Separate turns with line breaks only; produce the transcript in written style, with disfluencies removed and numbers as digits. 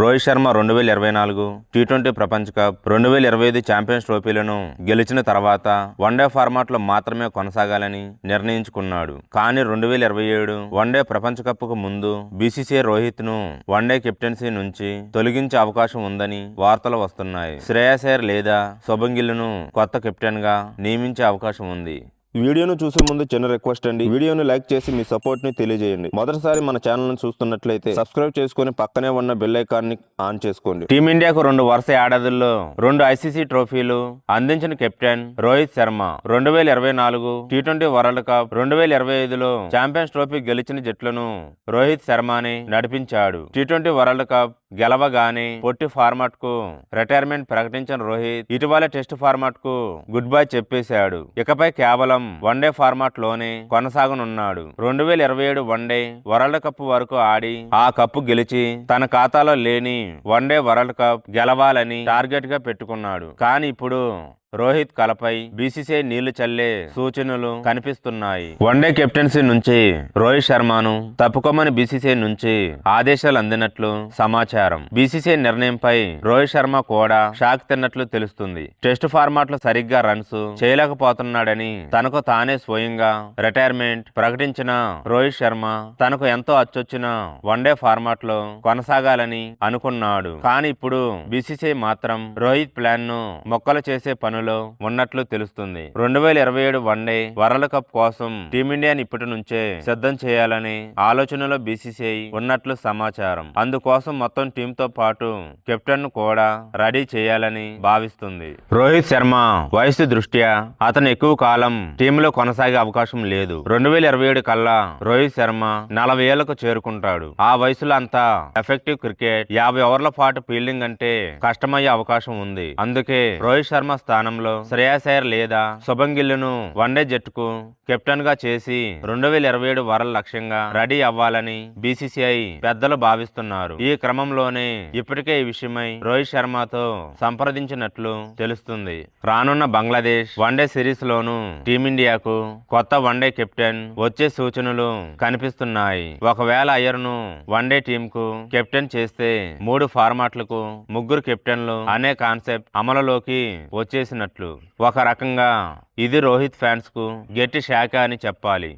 Rohit Sharma 2024 T20 ప్రపంచ cup 2025 champions ట్రోఫీలను గెలిచిన తర్వాత వన్డే ఫార్మాట్లో మాత్రమే కొనసాగాలని నిర్ణయించుకున్నాడు. కానీ 2027 వన్డే ప్రపంచ కప్కు ముందు బీసీసీఐ రోహిత్ను వన్డే కెప్టెన్సీ నుంచి తొలగించే అవకాశం ఉందని వార్తలు వస్తున్నాయి. శ్రేయస్ అయ్యర్ లేదా శుభ్మన్ గిల్ను కొత్త కెప్టెన్గా నియమించే అవకాశం ఉంది.
వీడియోను చూసే ముందు చిన్న రిక్వెస్ట్ అండి, వీడియోను లైక్ చేసి మీ సపోర్ట్ ని తెలియజేయండి. మొదటిసారి మన ఛానల్ ను చూస్తున్నట్లయితే సబ్స్క్రైబ్ చేసుకుని పక్కనే ఉన్న బెల్ ఐకాన్ ని ఆన్ చేసుకోండి.
టీమిండియాకు 2 వరుస ఏడాదుల్లో 2 ఐసీసీ ట్రోఫీలు అందించిన captain Rohit Sharma 2024 T20 world cup 2025లో ఛాంపియన్స్ ట్రోఫీ గెలిచిన జట్లను రోహిత్ శర్మని నడిపించాడు. టీ20 వరల్డ్ కప్ గెలవగానే పొట్టి ఫార్మాట్ కు రిటైర్మెంట్ ప్రకటించిన రోహిత్ ఇటీవల టెస్ట్ ఫార్మాట్ కు గుడ్ బై చెప్పేశాడు. ఇకపై కేవలం వన్డే ఫార్మాట్ లోనే కొనసాగనున్నాడు. 2027 వన్డే వరల్డ్ కప్ వరకు ఆడి ఆ కప్పు గెలిచి తన ఖాతాలో లేని వన్డే వరల్డ్ కప్ గెలవాలని టార్గెట్ గా పెట్టుకున్నాడు. కానీ ఇప్పుడు రోహిత్ కలపై బీసీసీఐ నీళ్లు చల్లే సూచనలు కనిపిస్తున్నాయి. వన్డే కెప్టెన్సీ నుంచి రోహిత్ శర్మను తప్పుకోమని బీసీసీఐ నుంచి ఆదేశాలు అందినట్లు సమాచారం. బీసీసీఐ నిర్ణయంపై రోహిత్ శర్మ కూడా షాక్ తిన్నట్లు తెలుస్తుంది. టెస్ట్ ఫార్మాట్ లో సరిగ్గా రన్స్ చేయలేకపోతున్నాడని తనకు తానే స్వయంగా రిటైర్మెంట్ ప్రకటించిన రోహిత్ శర్మ తనకు ఎంతో అచ్చొచ్చిన వన్డే ఫార్మాట్ లో కొనసాగాలని అనుకున్నాడు. కానీ ఇప్పుడు బీసీసీఐ మాత్రం రోహిత్ ప్లాన్ ను మొక్కలు చేసే పనులు ఉన్నట్లు తెలుస్తుంది. 2027 వన్డే వరల్డ్ కప్ కోసం టీమిండియాని ఇప్పటి నుంచే సిద్ధం చేయాలని ఆలోచనలో బీసీసీఐ ఉన్నట్లు సమాచారం. అందుకోసం మొత్తం టీం తో పాటు కెప్టెన్ ను కూడా రెడీ చేయాలని భావిస్తుంది. రోహిత్ శర్మ వయసు దృష్ట్యా అతను ఎక్కువ కాలం టీంలో కొనసాగే అవకాశం లేదు. 2027 కల్లా రోహిత్ శర్మ 40 ఏళ్లకు చేరుకుంటాడు. ఆ వయసులో అంతా ఎఫెక్టివ్ క్రికెట్ 50 ఓవర్ల పాటు ఫీల్డింగ్ అంటే కష్టమయ్యే అవకాశం ఉంది. అందుకే రోహిత్ శర్మ స్థానంలో శ్రేయస్ అయ్యర్ లేదా శుభ్మన్ గిల్ను వన్డే జట్టుకు కెప్టెన్ గా చేసి 2027 వరల్డ్ లక్ష్యంగా రెడీ అవ్వాలని బీసీసీఐ పెద్దలు భావిస్తున్నారు. ఈ క్రమంలోనే ఇప్పటికే ఈ విషయమై రోహిత్ శర్మతో సంప్రదించినట్లు తెలుస్తుంది. రానున్న బంగ్లాదేశ్ వన్డే సిరీస్ లోను టీమిండియాకు కొత్త వన్డే కెప్టెన్ వచ్చే సూచనలు కనిపిస్తున్నాయి. ఒకవేళ అయ్యర్ ను వన్డే టీమ్ కు కెప్టెన్ చేస్తే 3 ఫార్మాట్లకు 3 కెప్టెన్లు అనే కాన్సెప్ట్ అమలులోకి వచ్చేసినట్లు. ఒక రకంగా ఇది రోహిత్ ఫ్యాన్స్ కు గట్టి శాఖ అని చెప్పాలి.